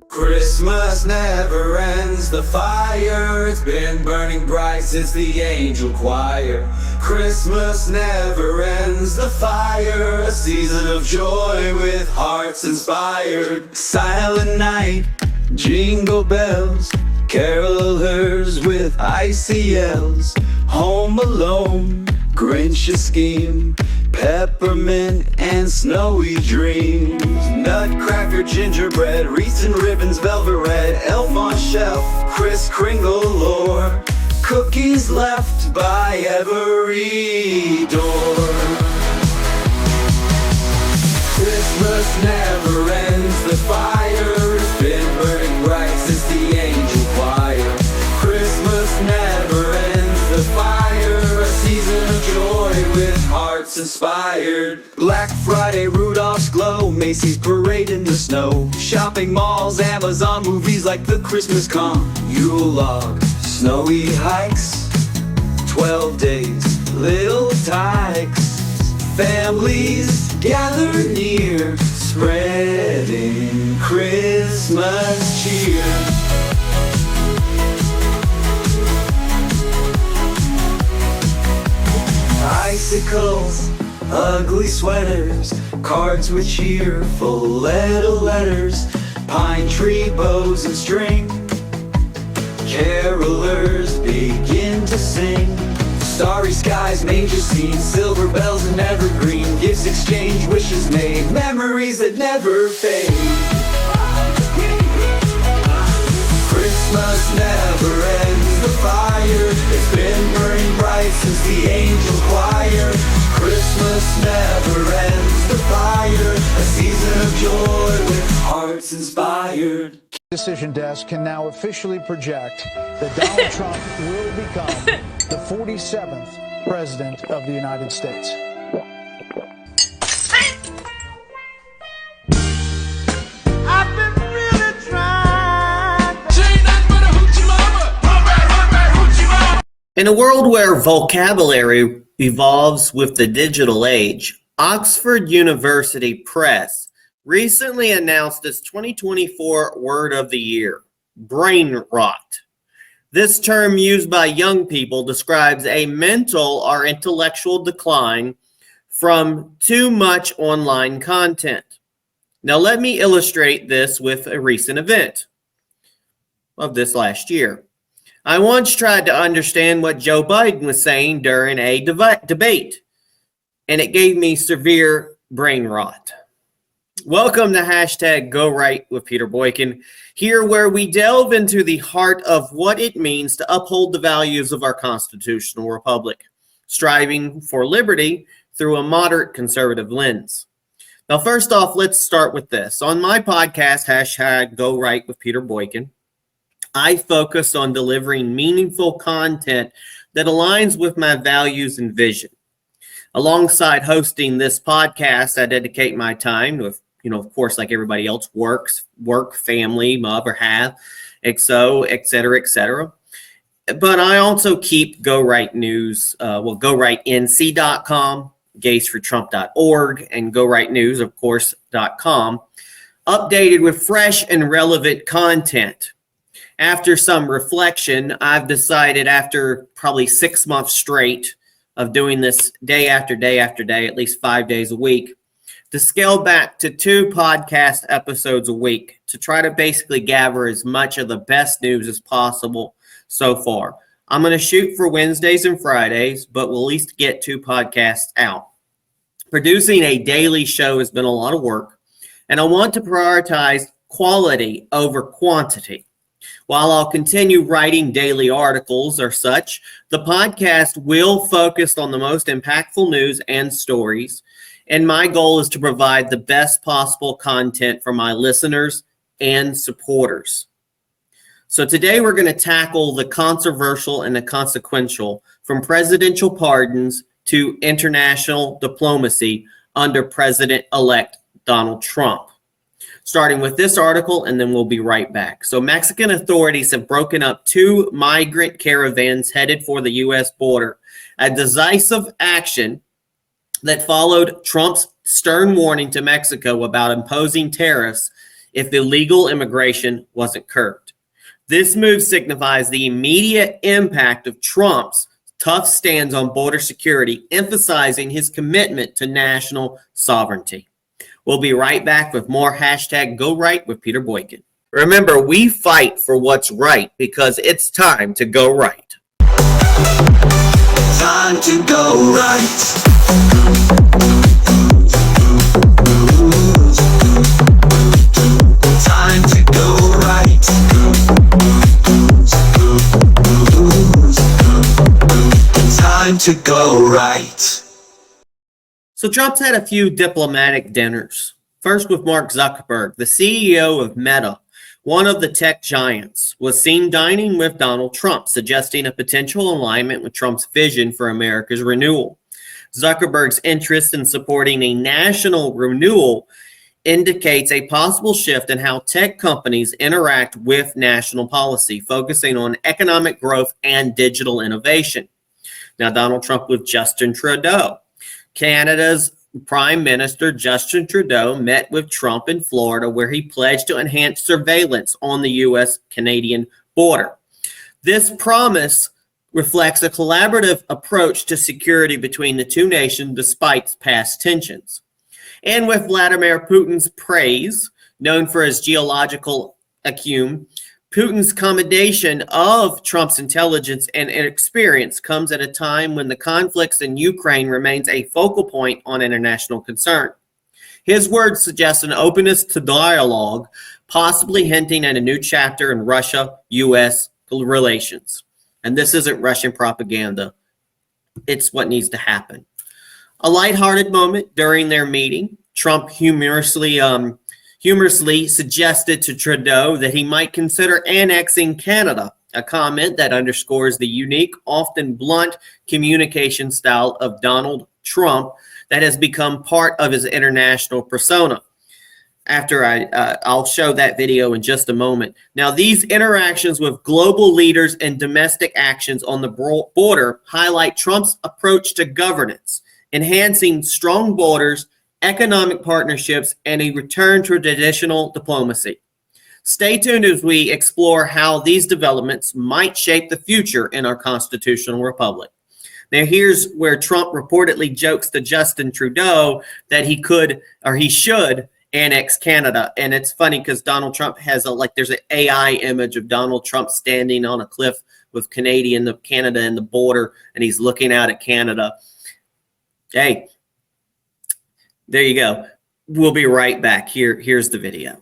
Christmas never ends, the fire, it's been burning bright since the angel choir. Christmas never ends, the fire, a season of joy with hearts inspired. Silent night, jingle bells, carolers with ICLs. Home alone, Grinch a scheme, peppermint and snowy dreams. Nutcracker, gingerbread, wreaths and ribbons, velvet red, elf on shelf, Kris Kringle lore, cookies left by every door. Christmas never ends, the fire's been burning bright since the angel choir. Christmas never ends, the fire, a season of joy with hearts inspired. Black Friday, Rudolph's glow, Macy's parade in the snow, shopping malls, Amazon movies like the Christmas Con, Yule log, snowy hikes, 12 days, little tykes, families gather near, spreading Christmas cheer. Icicles, ugly sweaters, cards with cheerful little letters, pine tree bows and string, carolers begin to sing. Starry skies, manger scenes, silver bells and evergreen, gifts exchanged, wishes made, memories that never fade. Christmas never ends, the fire, it's been burning bright since the angel choir. Christmas never ends, the fire, a season of joy with hearts inspired. Decision Desk can now officially project that Donald Trump will become the 47th President of the United States. I've been really trying. In a world where vocabulary evolves with the digital age, Oxford University Press recently announced its 2024 Word of the Year, brain rot. This term used by young people describes a mental or intellectual decline from too much online content. Now let me illustrate this with a recent event of this last year. I once tried to understand what Joe Biden was saying during a debate, and it gave me severe brain rot. Welcome to hashtag Go Right with Peter Boykin, here where we delve into the heart of what it means to uphold the values of our constitutional republic, striving for liberty through a moderate conservative lens. Now, first off, let's start with this. On my podcast, hashtag Go Right with Peter Boykin, I focus on delivering meaningful content that aligns with my values and vision. Alongside hosting this podcast, I dedicate my time with, of course, like everybody else, work, family, mother, half, XO, et cetera, But I also keep Go Right News, GoRightNC.com, gaysfortrump.org, and Go Right News, of course, .com, updated with fresh and relevant content. After some reflection, I've decided after probably 6 months straight of doing this day after day after day, at least 5 days a week, to scale back to 2 podcast episodes a week to try to basically gather as much of the best news as possible so far. I'm going to shoot for Wednesdays and Fridays, but we'll at least get 2 podcasts out. Producing a daily show has been a lot of work, and I want to prioritize quality over quantity. While I'll continue writing daily articles or such, the podcast will focus on the most impactful news and stories, and my goal is to provide the best possible content for my listeners and supporters. So today we're going to tackle the controversial and the consequential, from presidential pardons to international diplomacy under President-elect Donald Trump. Starting with this article, and then we'll be right back. So Mexican authorities have broken up 2 migrant caravans headed for the U.S. border, a decisive action that followed Trump's stern warning to Mexico about imposing tariffs if illegal immigration wasn't curbed. This move signifies the immediate impact of Trump's tough stance on border security, emphasizing his commitment to national sovereignty. We'll be right back with more hashtag Go Right with Peter Boykin. Remember, we fight for what's right because it's time to go right. Time to go right. Time to go right. Time to go right. So Trump's had a few diplomatic dinners. First with Mark Zuckerberg, the CEO of Meta, one of the tech giants, was seen dining with Donald Trump, suggesting a potential alignment with Trump's vision for America's renewal. Zuckerberg's interest in supporting a national renewal indicates a possible shift in how tech companies interact with national policy, focusing on economic growth and digital innovation. Now, Donald Trump with Justin Trudeau. Canada's Prime Minister Justin Trudeau met with Trump in Florida, where he pledged to enhance surveillance on the U.S.-Canadian border. This promise reflects a collaborative approach to security between the two nations despite past tensions. And with Vladimir Putin's praise, known for his geological acumen, Putin's commendation of Trump's intelligence and experience comes at a time when the conflicts in Ukraine remains a focal point on international concern. His words suggest an openness to dialogue, possibly hinting at a new chapter in Russia-U.S. relations. And this isn't Russian propaganda. It's what needs to happen. A lighthearted moment during their meeting, Trump humorously suggested to Trudeau that he might consider annexing Canada, a comment that underscores the unique, often blunt communication style of Donald Trump that has become part of his international persona. I'll show that video in just a moment. Now, these interactions with global leaders and domestic actions on the border highlight Trump's approach to governance, enhancing strong borders, economic partnerships, and a return to traditional diplomacy. Stay tuned as we explore how these developments might shape the future in our constitutional republic. Now, here's where Trump reportedly jokes to Justin Trudeau that he could or he should annex Canada. And it's funny because Donald Trump has there's an AI image of Donald Trump standing on a cliff with Canada and the border, and he's looking out at Canada. Hey, there you go. We'll be right back. Here's the video.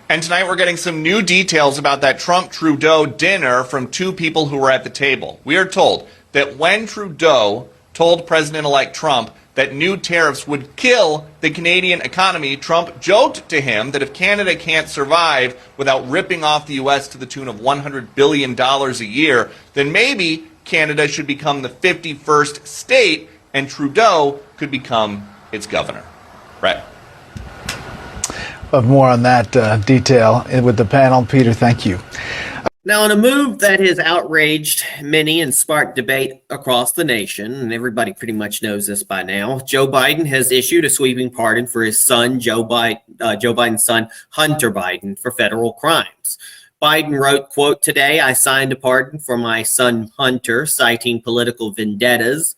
And tonight we're getting some new details about that Trump-Trudeau dinner from two people who were at the table. We are told that when Trudeau told President-elect Trump that new tariffs would kill the Canadian economy, Trump joked to him that if Canada can't survive without ripping off the U.S. to the tune of $100 billion a year, then maybe Canada should become the 51st state and Trudeau could become its governor. Brett. Of more on that detail with the panel. Peter, thank you. Now, in a move that has outraged many and sparked debate across the nation, and everybody pretty much knows this by now, Joe Biden has issued a sweeping pardon for his son, Joe Biden's son, Hunter Biden, for federal crimes. Biden wrote, quote, "Today I signed a pardon for my son Hunter, citing political vendettas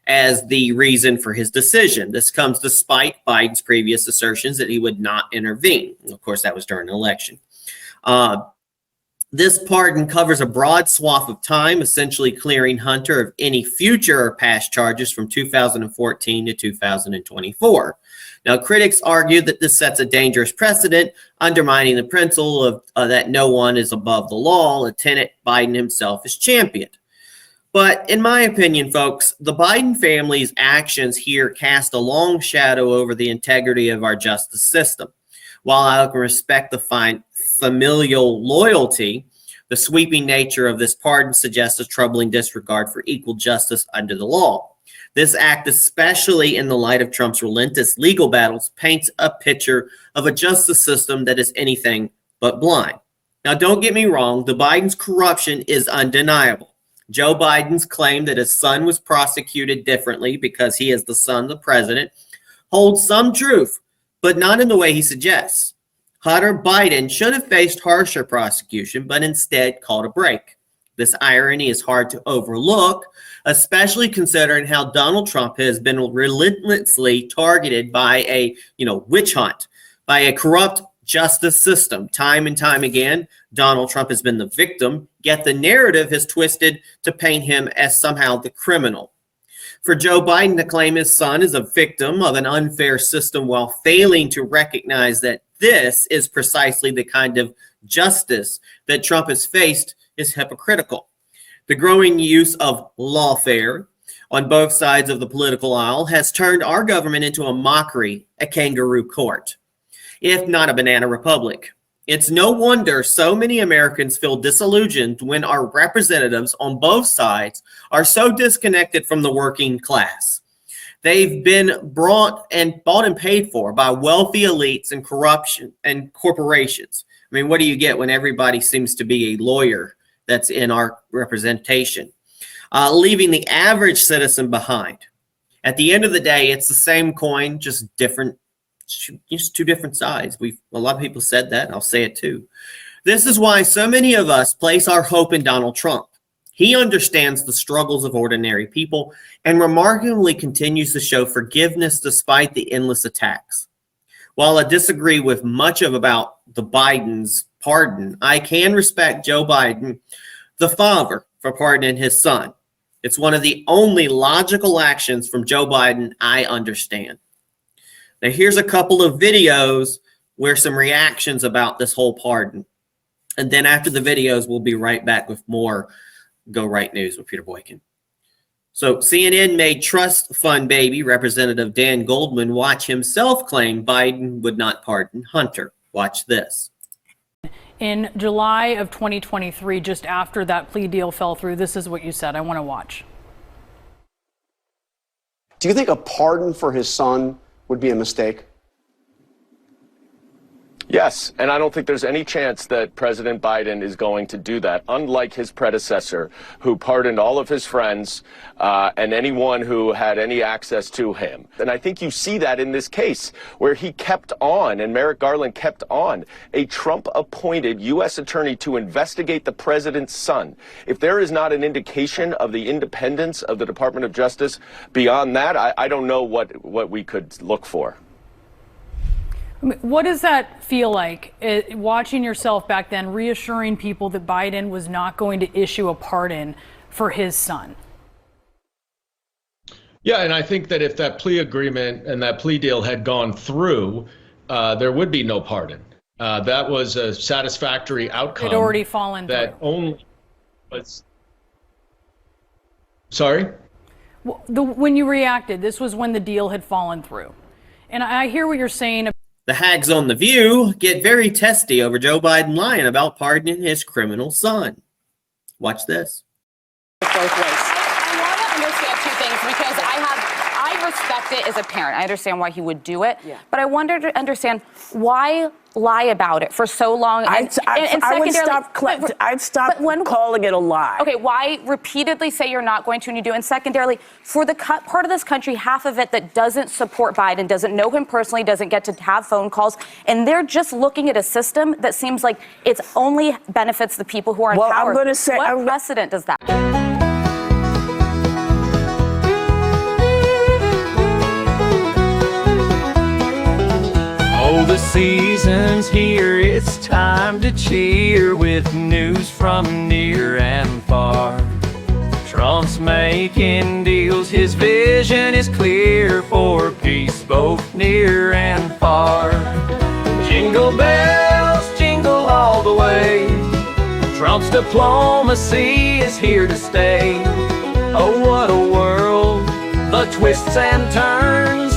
as the reason for his decision. This comes despite Biden's previous assertions that he would not intervene." Of course, that was during an election. This pardon covers a broad swath of time, essentially clearing Hunter of any future or past charges from 2014 to 2024. Now, critics argue that this sets a dangerous precedent, undermining the principle of that no one is above the law, a tenet Biden himself has championed. But in my opinion, folks, the Biden family's actions here cast a long shadow over the integrity of our justice system. While I can respect the familial loyalty, the sweeping nature of this pardon suggests a troubling disregard for equal justice under the law. This act, especially in the light of Trump's relentless legal battles, paints a picture of a justice system that is anything but blind. Now, don't get me wrong, the Biden's corruption is undeniable. Joe Biden's claim that his son was prosecuted differently because he is the son of the president holds some truth, but not in the way he suggests. Hunter Biden should have faced harsher prosecution, but instead called a break. This irony is hard to overlook, especially considering how Donald Trump has been relentlessly targeted by a, witch hunt, by a corrupt justice system. Time and time again, Donald Trump has been the victim, yet the narrative has twisted to paint him as somehow the criminal. For Joe Biden to claim his son is a victim of an unfair system while failing to recognize that this is precisely the kind of justice that Trump has faced is hypocritical. The growing use of lawfare on both sides of the political aisle has turned our government into a mockery, a kangaroo court, if not a banana republic. It's no wonder so many Americans feel disillusioned when our representatives on both sides are so disconnected from the working class. They've been bought and paid for by wealthy elites and corruption and corporations. I mean, what do you get when everybody seems to be a lawyer that's in our representation, leaving the average citizen behind? At the end of the day, it's the same coin, just two different sides. A lot of people said that, and I'll say it too. This is why so many of us place our hope in Donald Trump. He understands the struggles of ordinary people and remarkably continues to show forgiveness despite the endless attacks. While I disagree with much about the Biden's pardon, I can respect Joe Biden, the father, for pardoning his son. It's one of the only logical actions from Joe Biden I understand. Now, here's a couple of videos where some reactions about this whole pardon. And then after the videos, we'll be right back with more Go Right News with Peter Boykin. So CNN made trust fund baby Representative Dan Goldman watch himself claim Biden would not pardon Hunter. Watch this. In July of 2023, just after that plea deal fell through, this is what you said. I want to watch. Do you think a pardon for his son would be a mistake? Yes, and I don't think there's any chance that President Biden is going to do that, unlike his predecessor, who pardoned all of his friends and anyone who had any access to him. And I think you see that in this case, where he kept on, and Merrick Garland kept on, a Trump-appointed U.S. attorney to investigate the president's son. If there is not an indication of the independence of the Department of Justice beyond that, I don't know what we could look for. What does that feel like, watching yourself back then, reassuring people that Biden was not going to issue a pardon for his son? Yeah, and I think that if that plea agreement and that plea deal had gone through, there would be no pardon. That was a satisfactory outcome. It had already fallen through. That only was. Sorry? When you reacted, this was when the deal had fallen through. And I hear what you're saying. The hags on The View get very testy over Joe Biden lying about pardoning his criminal son. Watch this. Both ways. I want to understand two things because I respect it as a parent. I understand why he would do it, but I wonder to understand why lie about it for so long. I'd stop calling it a lie. Okay, why repeatedly say you're not going to and you do? And secondarily, for the part of this country, half of it that doesn't support Biden, doesn't know him personally, doesn't get to have phone calls, and they're just looking at a system that seems like it only benefits the people who are in power. I'm going to say, what precedent does that? Oh, the season's here, it's time to cheer with news from near and far. Trump's making deals, his vision is clear for peace both near and far. Jingle bells, jingle all the way. Trump's diplomacy is here to stay. Oh, what a world, the twists and turns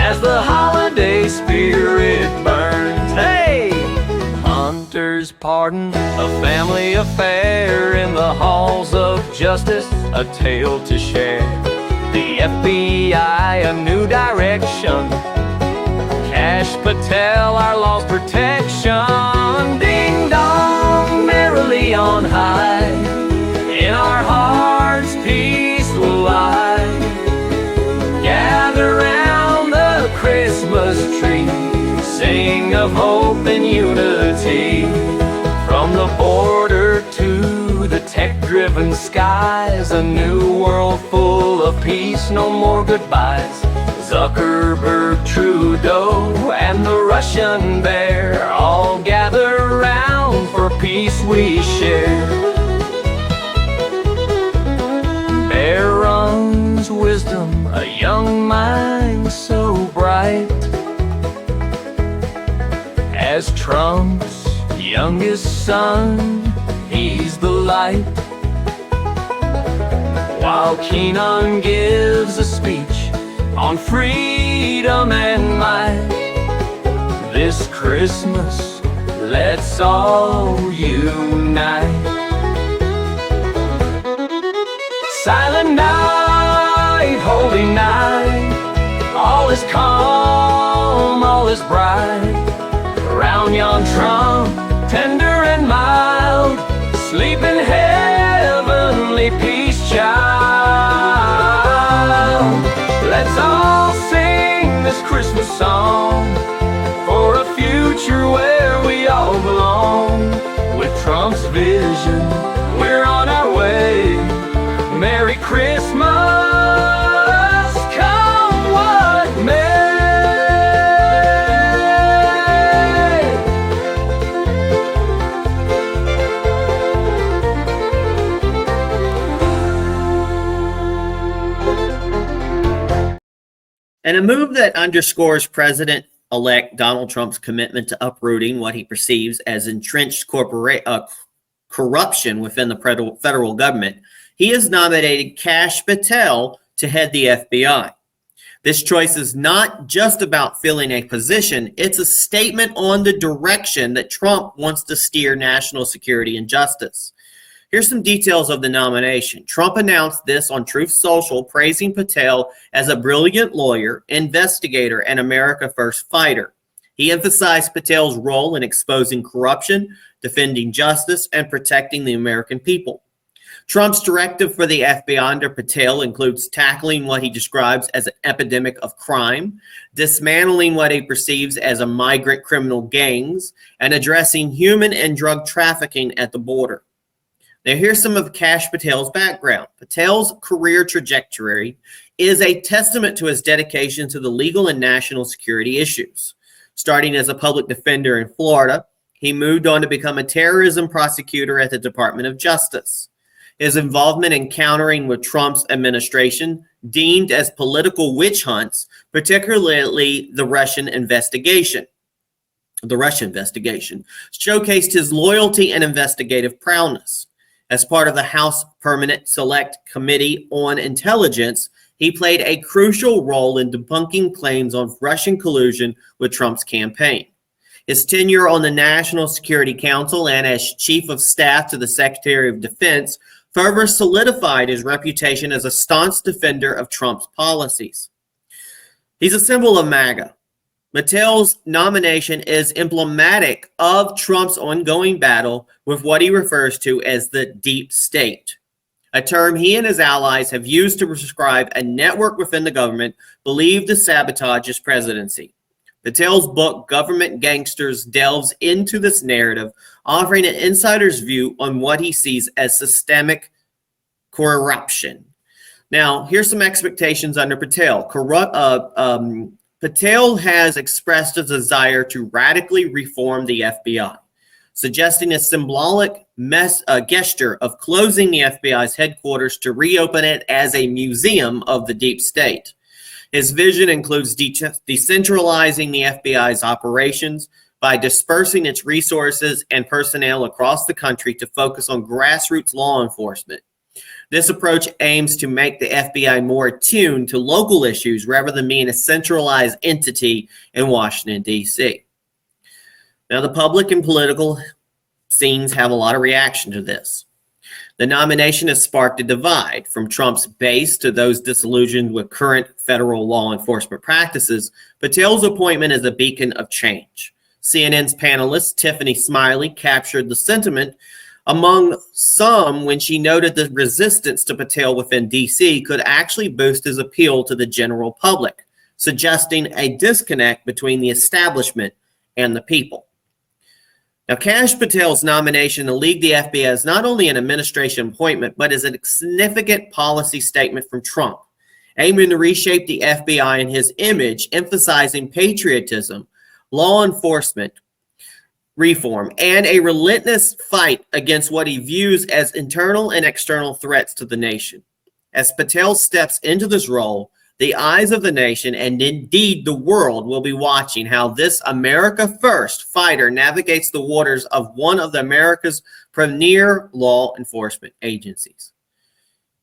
as the holiday spirit burns. Hey! Hunter's pardon, a family affair in the halls of justice, a tale to share. The FBI, a new direction. Cash Patel, our law's protection. Ding dong, merrily on high. In our hearts, peace will lie. Gather round the Christmas tree heaven skies, a new world full of peace, no more goodbyes. Zuckerberg, Trudeau, and the Russian bear all gather round for peace we share. Bear runs wisdom, a young mind so bright, as Trump's youngest son, he's the light. While Keenan gives a speech on freedom and might, this Christmas, let's all unite. Silent night, holy night, all is calm, all is bright. Around yon Trump, tender and mild, sleep in heavenly peace, child. Let's all sing this Christmas song for a future where we all belong. With Trump's vision, we're on our way. Merry Christmas, come what may. And a move that underscores President-elect Donald Trump's commitment to uprooting what he perceives as entrenched corruption within the federal government, he has nominated Kash Patel to head the FBI. This choice is not just about filling a position, it's a statement on the direction that Trump wants to steer national security and justice. Here's some details of the nomination. Trump announced this on Truth Social, praising Patel as a brilliant lawyer, investigator, and America First fighter. He emphasized Patel's role in exposing corruption, defending justice, and protecting the American people. Trump's directive for the FBI under Patel includes tackling what he describes as an epidemic of crime, dismantling what he perceives as a migrant criminal gangs, and addressing human and drug trafficking at the border. Now, here's some of Kash Patel's background. Patel's career trajectory is a testament to his dedication to the legal and national security issues. Starting as a public defender in Florida, he moved on to become a terrorism prosecutor at the Department of Justice. His involvement in countering with Trump's administration, deemed as political witch hunts, particularly the Russian investigation, showcased his loyalty and investigative prowess. As part of the House Permanent Select Committee on Intelligence, he played a crucial role in debunking claims of Russian collusion with Trump's campaign. His tenure on the National Security Council and as Chief of Staff to the Secretary of Defense further solidified his reputation as a staunch defender of Trump's policies. He's a symbol of MAGA. Patel's nomination is emblematic of Trump's ongoing battle with what he refers to as the deep state, a term he and his allies have used to describe a network within the government believed to sabotage his presidency. Patel's book, Government Gangsters, delves into this narrative, offering an insider's view on what he sees as systemic corruption. Now, here's some expectations under Patel. Patel has expressed a desire to radically reform the FBI, suggesting a symbolic gesture of closing the FBI's headquarters to reopen it as a museum of the deep state. His vision includes decentralizing the FBI's operations by dispersing its resources and personnel across the country to focus on grassroots law enforcement. This approach aims to make the FBI more attuned to local issues rather than being a centralized entity in Washington, D.C. Now, the public and political scenes have a lot of reaction to this. The nomination has sparked a divide from Trump's base to those disillusioned with current federal law enforcement practices. Patel's appointment is a beacon of change. CNN's panelist Tiffany Smiley captured the sentiment among some when she noted the resistance to Patel within D.C. could actually boost his appeal to the general public, suggesting a disconnect between the establishment and the people. Now, Kash Patel's nomination to lead the FBI is not only an administration appointment, but is a significant policy statement from Trump, aiming to reshape the FBI and his image, emphasizing patriotism, law enforcement reform, and a relentless fight against what he views as internal and external threats to the nation. As Patel steps into this role, the eyes of the nation and indeed the world will be watching how this America First fighter navigates the waters of one of America's premier law enforcement agencies.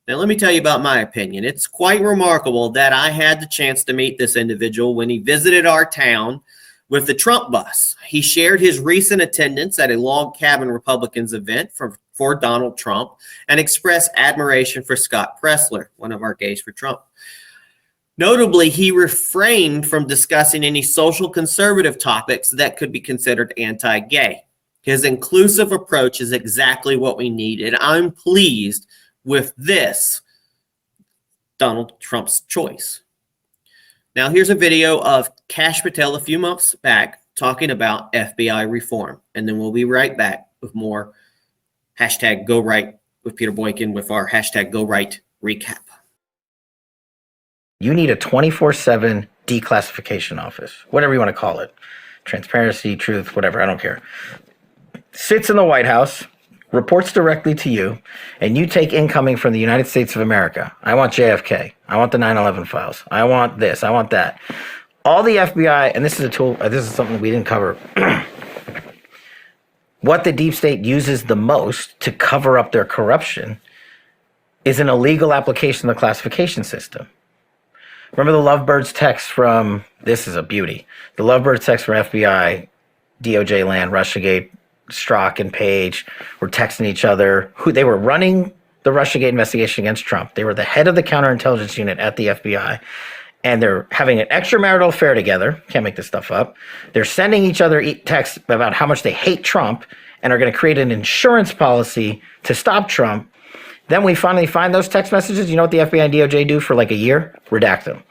Now, let me tell you about my opinion. It's quite remarkable that I had the chance to meet this individual when he visited our town with the Trump bus. He shared his recent attendance at a Log Cabin Republicans event for Donald Trump and expressed admiration for Scott Pressler, one of our gays for Trump. Notably, he refrained from discussing any social conservative topics that could be considered anti-gay. His inclusive approach is exactly what we need, and I'm pleased with this Donald Trump's choice. Now, here's a video of Kash Patel a few months back talking about FBI reform, and then we'll be right back with more hashtag Go Right with Peter Boykin with our hashtag Go Right recap. You need a 24/7 declassification office, whatever you want to call it. Transparency, truth, whatever, I don't care. Sits in the White House, reports directly to you, and you take incoming from the United States of America. I want JFK. I want the 9/11 files. I want this. I want that. All the FBI, and this is a tool, this is something we didn't cover. What the deep state uses the most to cover up their corruption is an illegal application of the classification system. Remember the Lovebirds text from, this is a beauty, the Lovebirds text from FBI, DOJ land, Russiagate, Strzok and Page were texting each other. They were running the Russiagate investigation against Trump. They were the head of the counterintelligence unit at the FBI, and they're having an extramarital affair together. Can't make this stuff up. They're sending each other texts about how much they hate Trump and are going to create an insurance policy to stop Trump. Then we finally find those text messages. You know what the FBI and DOJ do for like a year? Redact them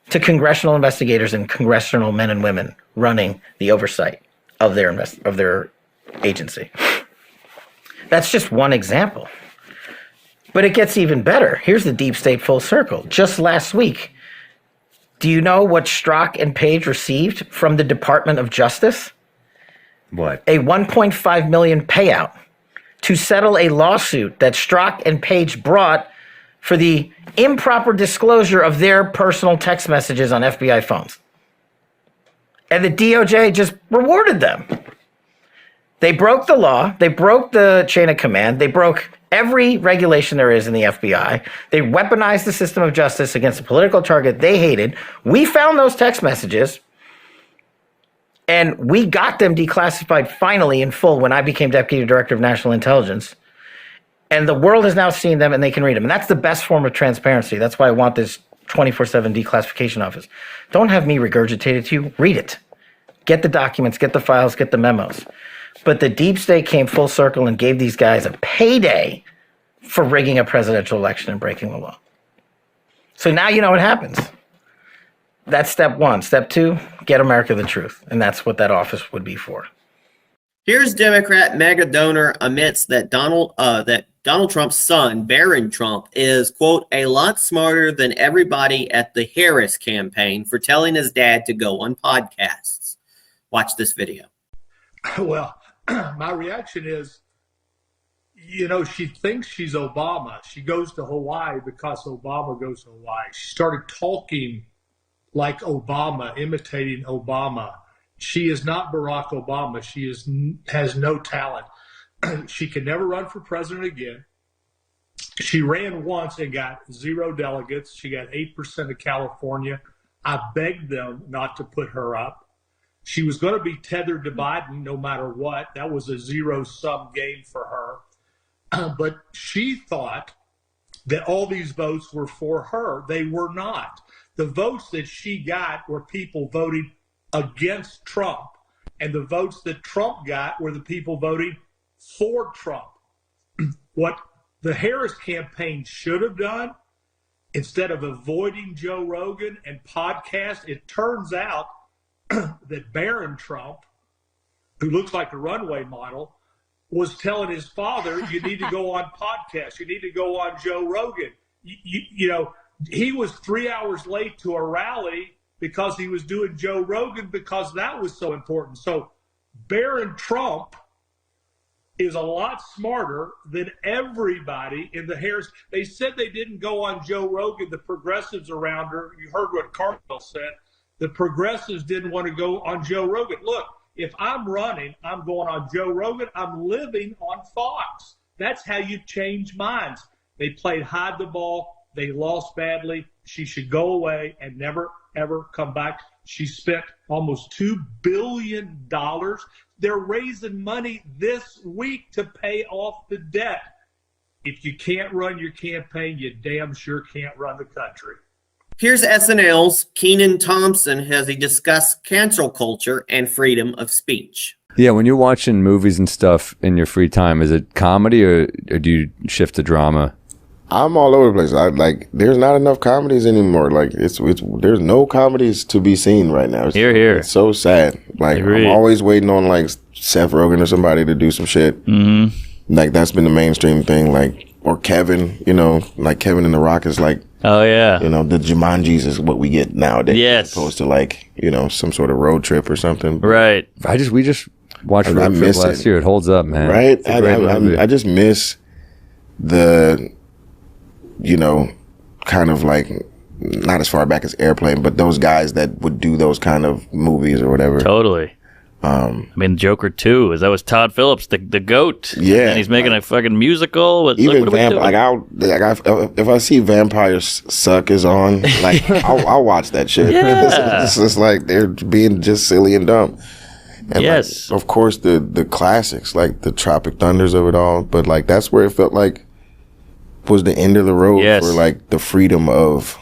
to congressional investigators and congressional men and women running the oversight of their agency. That's just one example. But it gets even better. Here's the deep state full circle. Just last week, do you know what Strzok and Page received from the Department of Justice? What? A $1.5 million payout to settle a lawsuit that Strzok and Page brought for the improper disclosure of their personal text messages on FBI phones. And the DOJ just rewarded them. They broke the law. They broke the chain of command. They broke every regulation there is in the FBI. They weaponized the system of justice against a political target they hated. We found those text messages, and we got them declassified finally in full when I became Deputy Director of National Intelligence. And the world has now seen them and they can read them. And that's the best form of transparency. That's why I want this 24/7 declassification office. Don't have me regurgitate it to you. Read it. Get the documents, get the files, get the memos. But the deep state came full circle and gave these guys a payday for rigging a presidential election and breaking the law. So now you know what happens. That's step one. Step two, get America the truth. And that's what that office would be for. Here's Democrat mega donor admits that Donald Trump's son, Barron Trump, is, quote, a lot smarter than everybody at the Harris campaign for telling his dad to go on podcasts. Watch this video. Well, my reaction is, you know, she thinks she's Obama. She goes to Hawaii because Obama goes to Hawaii. She started talking like Obama, imitating Obama. She is not Barack Obama. She has no talent. She can never run for president again. She ran once and got 0 delegates. She got 8% of California. I begged them not to put her up. She was going to be tethered to Biden no matter what. That was a zero-sum game for her. But she thought that all these votes were for her. They were not. The votes that she got were people voting against Trump. And the votes that Trump got were the people voting for Trump. What the Harris campaign should have done, instead of avoiding Joe Rogan and podcasts, it turns out that Barron Trump, who looks like a runway model, was telling his father, you need to go on podcasts. You need to go on Joe Rogan. You know, he was 3 hours late to a rally because he was doing Joe Rogan because that was so important. So Barron Trump is a lot smarter than everybody in the Harris. They said they didn't go on Joe Rogan, the progressives around her. You heard what Carmel said. The progressives didn't want to go on Joe Rogan. Look, if I'm running, I'm going on Joe Rogan. I'm living on Fox. That's how you change minds. They played hide the ball. They lost badly. She should go away and never, ever come back. She spent almost $2 billion. They're raising money this week to pay off the debt. If you can't run your campaign, you damn sure can't run the country. Here's SNL's Kenan Thompson as he discussed cancel culture and freedom of speech. Yeah, when you're watching movies and stuff in your free time, is it comedy or do you shift to drama? I'm all over the place. There's not enough comedies anymore. Like, it's there's no comedies to be seen right now. It's so sad. Like, I'm always waiting on like Seth Rogen or somebody to do some shit. Mm-hmm. Like, that's been the mainstream thing. Like, or Kevin, you know, like Kevin and The Rock is like, oh yeah, you know, the Jumanjis is what we get nowadays. Yes, as opposed to like, you know, some sort of road trip or something. Right. We just watched Road Trip last year. It holds up, man. Right. I just miss the, you know, kind of like, not as far back as Airplane, but those guys that would do those kind of movies or whatever. Totally. I mean, Joker 2, that was Todd Phillips, the GOAT. Yeah. And he's making a fucking musical. Even if I see Vampires Suck is on, like, I'll watch that shit. Yeah. It's just like they're being just silly and dumb. And yes. Like, of course, the classics, like the Tropic Thunders of it all, but like that's where it felt like was the end of the road for like the freedom of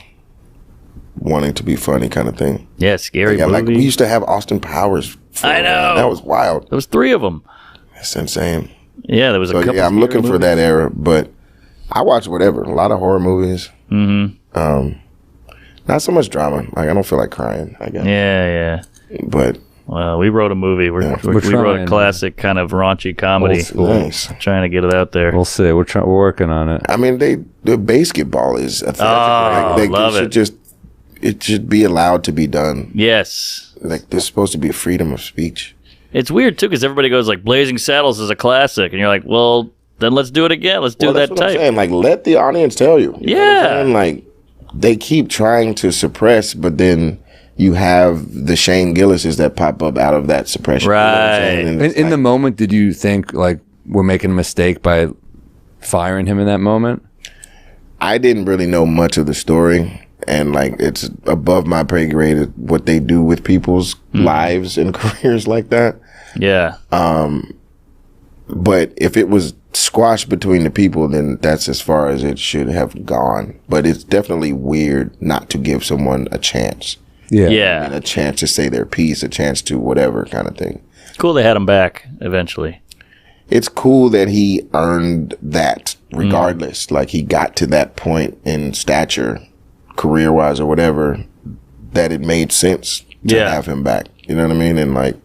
wanting to be funny kind of thing. Yeah, scary movie. Like we used to have Austin Powers. I know. That was wild. There was 3 of them. That's insane. Yeah, there was a couple. Yeah, I'm looking for that era, but I watch whatever. A lot of horror movies. Mm-hmm. Not so much drama. Like I don't feel like crying, I guess. Yeah. But well, we wrote a movie. We wrote a classic kind of raunchy comedy. Nice. Trying to get it out there. We'll see. We're working on it. I mean, the basketball is a thing. Love it. It should be allowed to be done. Yes. Like there's supposed to be freedom of speech. It's weird too because everybody goes like Blazing Saddles is a classic, and you're like, well, then let's do it again. Let's do that that's what type. I'm saying. Like let the audience tell you. You know what I'm saying? Like they keep trying to suppress, but then you have the Shane Gillises that pop up out of that suppression. Right. You know in the moment, did you think like we're making a mistake by firing him in that moment? I didn't really know much of the story. And like it's above my pay grade what they do with people's lives and careers like that. Yeah. But if it was squashed between the people, then that's as far as it should have gone. But it's definitely weird not to give someone a chance. Yeah. I mean, a chance to say their piece, a chance to whatever kind of thing. Cool they had him back eventually. It's cool that he earned that regardless. Like he got to that point in stature, career-wise or whatever, that it made sense to have him back. You know what I mean? And like,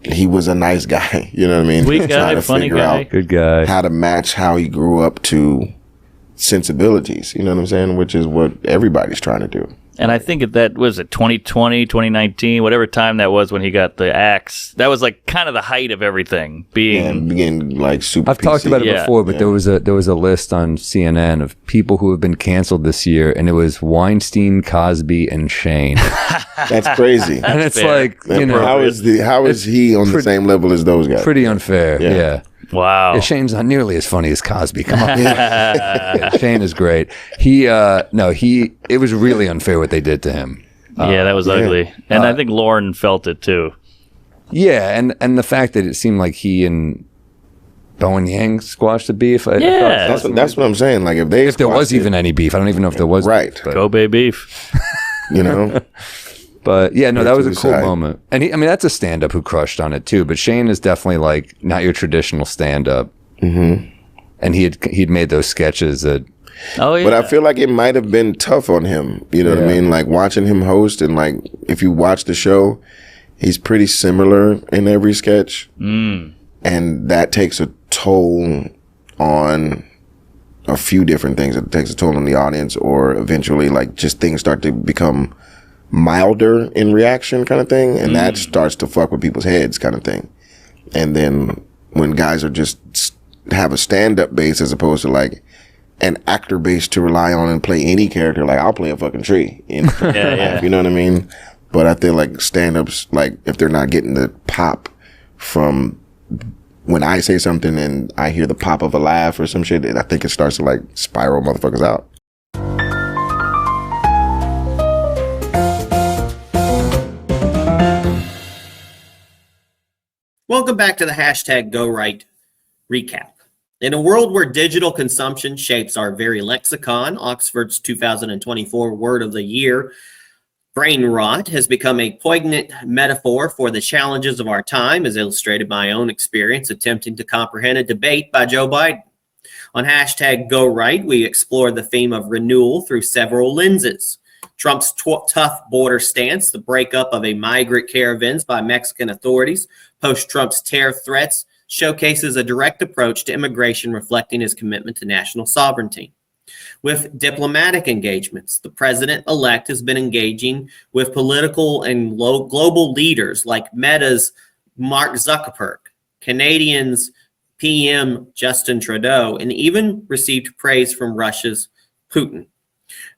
he was a nice guy. You know what I mean? Sweet guy, funny guy. Good guy. How to match how he grew up to sensibilities. You know what I'm saying? Which is what everybody's trying to do. And I think that was it 2020, 2019, whatever time that was when he got the axe. That was like kind of the height of everything being like super. I've talked about it before, but there was a list on CNN of people who have been canceled this year, and it was Weinstein, Cosby, and Shane. That's crazy. And it's like, you know, how is he on the same level as those guys? Pretty unfair. Yeah. Wow. Yeah, Shane's not nearly as funny as Cosby. Come on. Yeah, Shane is great. It was really unfair what they did to him. Yeah, that was ugly. And I think Lauren felt it too. Yeah, and the fact that it seemed like he and Bowen Yang squashed the beef. That's what I'm saying. Like if there was even any beef, I don't even know if there was. Right. Kobe beef. You know? But yeah, no, that was a cool moment. And that's a stand-up who crushed on it too. But Shane is definitely like not your traditional stand-up. Mm-hmm. And he'd made those sketches that. Oh yeah. But I feel like it might have been tough on him. You know what I mean? Like watching him host, and like if you watch the show, he's pretty similar in every sketch. And that takes a toll on a few different things. It takes a toll on the audience, or eventually like just things start to become milder in reaction kind of thing. And that starts to fuck with people's heads kind of thing. And then when guys are just have a stand-up base as opposed to like an actor base to rely on and play any character, like I'll play a fucking tree. You know what I mean? But I feel like stand-ups, like if they're not getting the pop from when I say something and I hear the pop of a laugh or some shit, I think it starts to like spiral motherfuckers out. Welcome back to the hashtag GoRight recap. In a world where digital consumption shapes our very lexicon, Oxford's 2024 Word of the Year, brain rot has become a poignant metaphor for the challenges of our time, as illustrated by my own experience attempting to comprehend a debate by Joe Biden. On hashtag GoRight, we explore the theme of renewal through several lenses. Trump's tough border stance, the breakup of a migrant caravans by Mexican authorities, post-Trump's tariff threats, showcases a direct approach to immigration reflecting his commitment to national sovereignty. With diplomatic engagements, the president-elect has been engaging with political and global leaders like Meta's Mark Zuckerberg, Canadians' PM Justin Trudeau, and even received praise from Russia's Putin.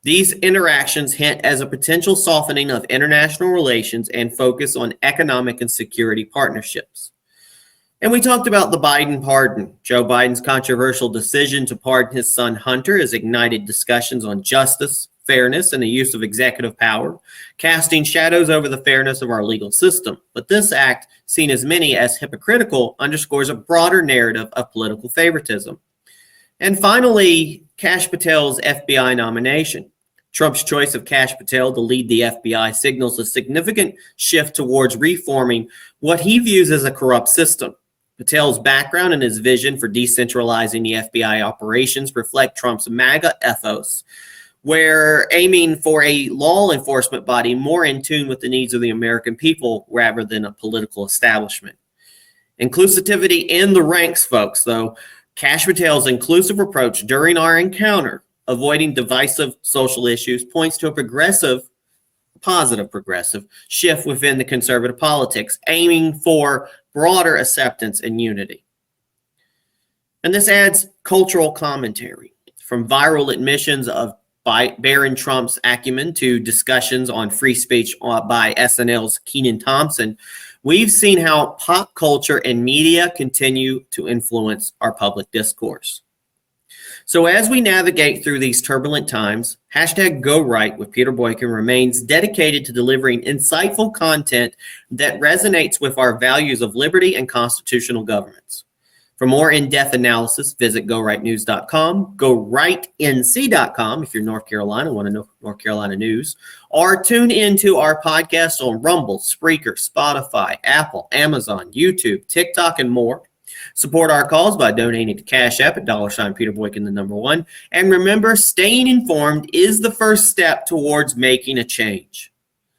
These interactions hint as a potential softening of international relations and focus on economic and security partnerships. And we talked about the Biden pardon. Joe Biden's controversial decision to pardon his son Hunter has ignited discussions on justice, fairness, and the use of executive power, casting shadows over the fairness of our legal system. But this act, seen as many as hypocritical, underscores a broader narrative of political favoritism. And finally, Kash Patel's FBI nomination. Trump's choice of Kash Patel to lead the FBI signals a significant shift towards reforming what he views as a corrupt system. Patel's background and his vision for decentralizing the FBI operations reflect Trump's MAGA ethos, where aiming for a law enforcement body more in tune with the needs of the American people rather than a political establishment. Inclusivity in the ranks, folks, though. Kash Patel's inclusive approach during our encounter, avoiding divisive social issues, points to a positive progressive shift within the conservative politics, aiming for broader acceptance and unity. And this adds cultural commentary, from viral admissions of Barron Trump's acumen to discussions on free speech by SNL's Kenan Thompson. We've seen how pop culture and media continue to influence our public discourse. So as we navigate through these turbulent times, hashtag GoRight with Peter Boykin remains dedicated to delivering insightful content that resonates with our values of liberty and constitutional governance. For more in-depth analysis, visit GoRightNews.com, GoRightNC.com if you're North Carolina, want to know North Carolina news, or tune into our podcast on Rumble, Spreaker, Spotify, Apple, Amazon, YouTube, TikTok, and more. Support our cause by donating to Cash App at $Peter Boykin, the number one. And remember, staying informed is the first step towards making a change.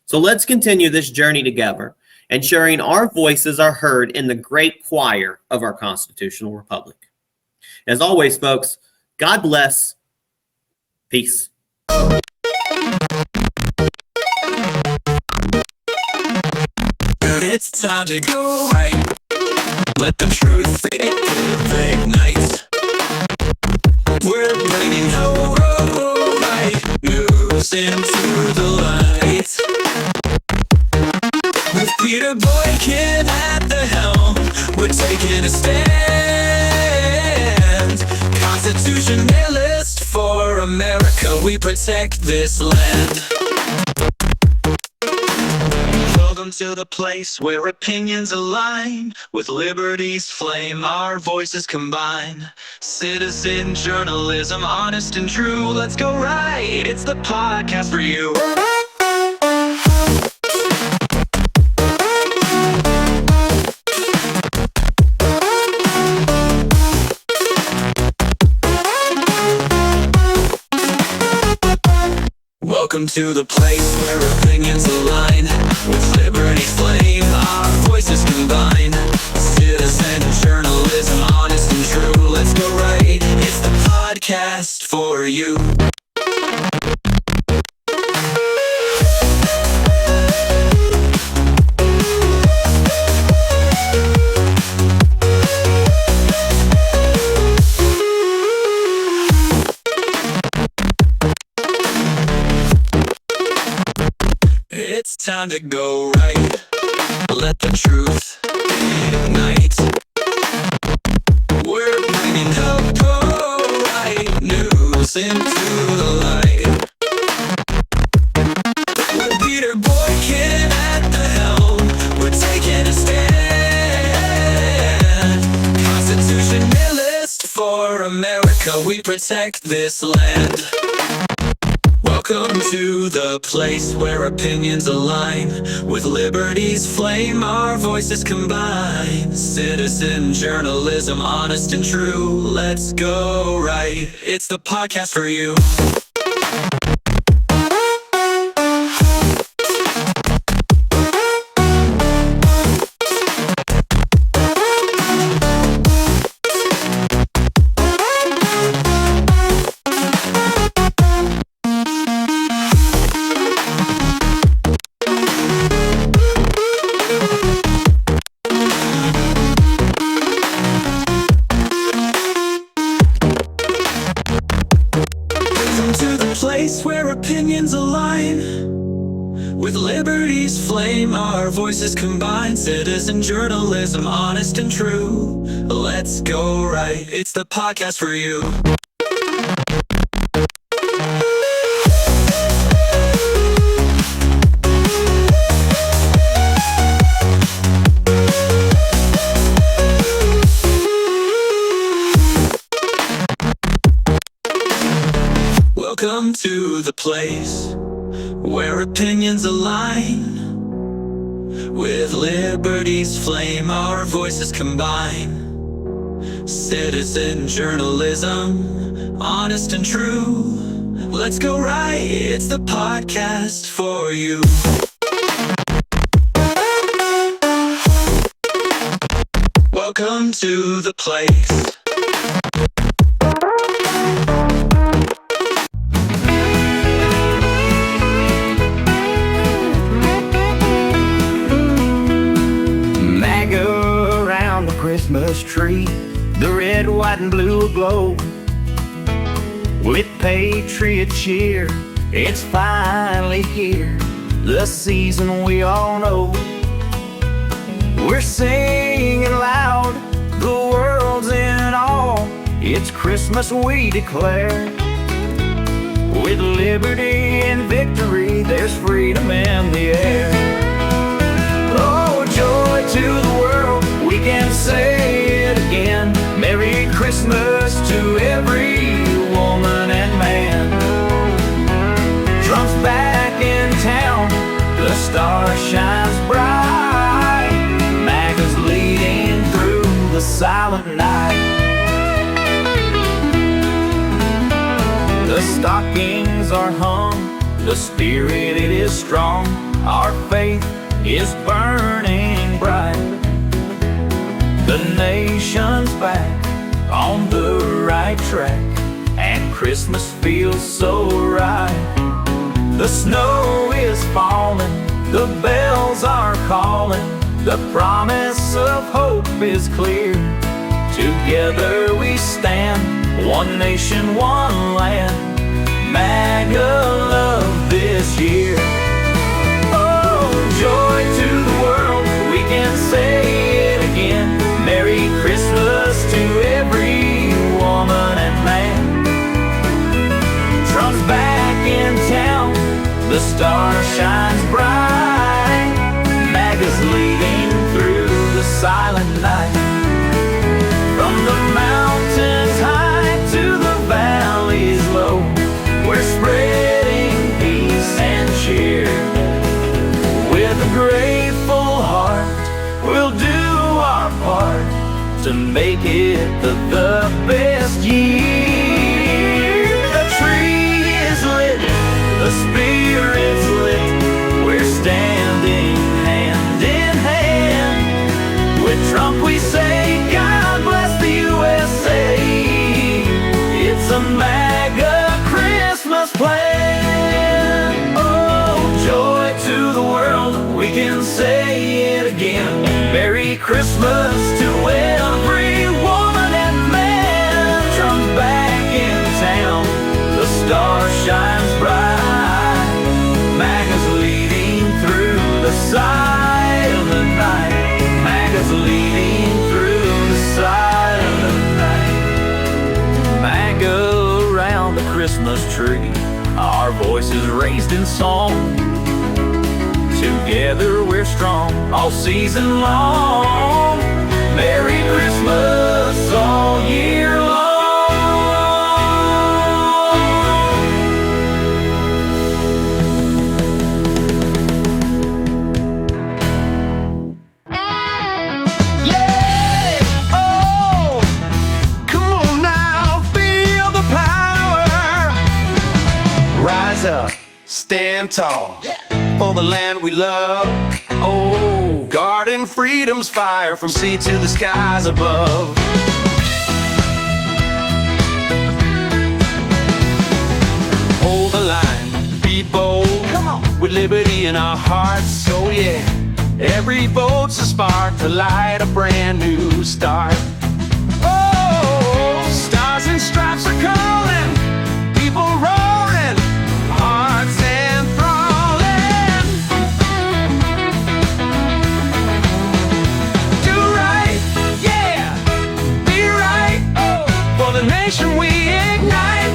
So let's continue this journey together, ensuring our voices are heard in the great choir of our constitutional republic. As always, folks, God bless. Peace. It's time to go right. Let the truth ignite. We're bringing the right news into the light. With Peter Boykin at the helm, we're taking a stand. Constitutionalist for America, we protect this land. Welcome to the place where opinions align. With liberty's flame, our voices combine. Citizen journalism, honest and true. Let's go right, it's the podcast for you. Welcome to the place where opinions align. With liberty's flame, flame, our voices combine. Citizen journalism, honest and true. Let's go right, it's the podcast for you. It's time to go right. Let the truth ignite. We're bringing the right news into the light. With Peter Boykin at the helm, we're taking a stand. Constitutionalist for America, we protect this land. Welcome to the place where opinions align. With liberty's flame, our voices combine. Citizen journalism, honest and true. Let's go right, it's the podcast for you. Where opinions align. With liberty's flame, our voices combine. Citizen journalism, honest and true. Let's go right, it's the podcast for you. Welcome to the place where opinions align. With liberty's flame, our voices combine. Citizen journalism, honest and true. Let's go right, it's the podcast for you. Welcome to the place. Christmas tree, the red, white, and blue aglow with patriot cheer. It's finally here, the season we all know. We're singing loud, the world's in awe. It's Christmas we declare. With liberty and victory, there's freedom in the air. Oh, joy to the world, we can say it again. Merry Christmas to every woman and man. Trump's back in town, the star shines bright. MAGA's leading through the silent night. The stockings are hung, the spirit it is strong. Our faith is burning bright. The nation's back on the right track, and Christmas feels so right. The snow is falling, the bells are calling. The promise of hope is clear. Together we stand, one nation, one land. MAGA love this year. Oh, joy to the world, we can say it again. Merry Christmas to every woman and man. Trump's back in town, the star shines bright. MAGA's leading through the silent night. From the mountains high to the valleys low, we're spreading peace and cheer. With a grateful heart, we'll do our part to make it the best year. The tree is lit, the spirit's lit. We're standing hand in hand. Christmas to every woman and man. Trump's back in town, the star shines bright. MAGA's leading through the silent night. MAGA's leading through the silent night. MAGA around the Christmas tree, our voices raised in song. Together we're strong all season long. Merry Christmas all year long. Yeah! Oh! Come on now, feel the power. Rise up, stand tall. For the land we love. Oh, guarding freedom's fire from sea to the skies above. Hold the line, be bold. Come on. With liberty in our hearts, oh yeah. Every vote's a spark to light a brand new start. Oh, stars and stripes are calling, people roaring, hearts enthralling. Do right, yeah, be right, oh, for the nation we ignite.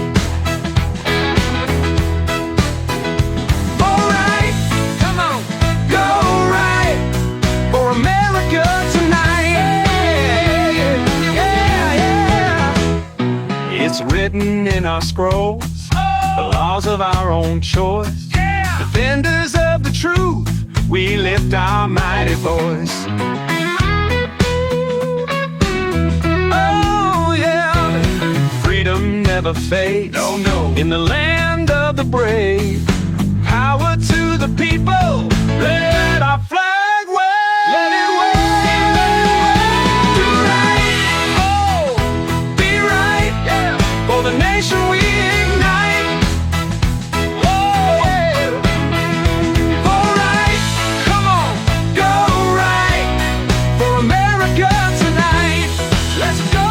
Alright, come on, go right, for America tonight. Yeah, yeah. It's written in our scrolls, the laws of our own choice. Defenders of the truth, we lift our mighty voice. Oh yeah, freedom never fades. No, no. In the land of the brave, power to the people. Let our flag wave. Let it wave. Do right. Oh, be right. Yeah. For the nation we ignite. Oh, yeah. All right. Come on. Go right. For America tonight. Let's go.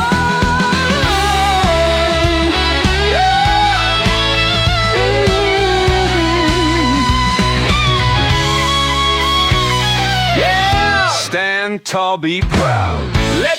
Yeah. Stand tall, be proud. Let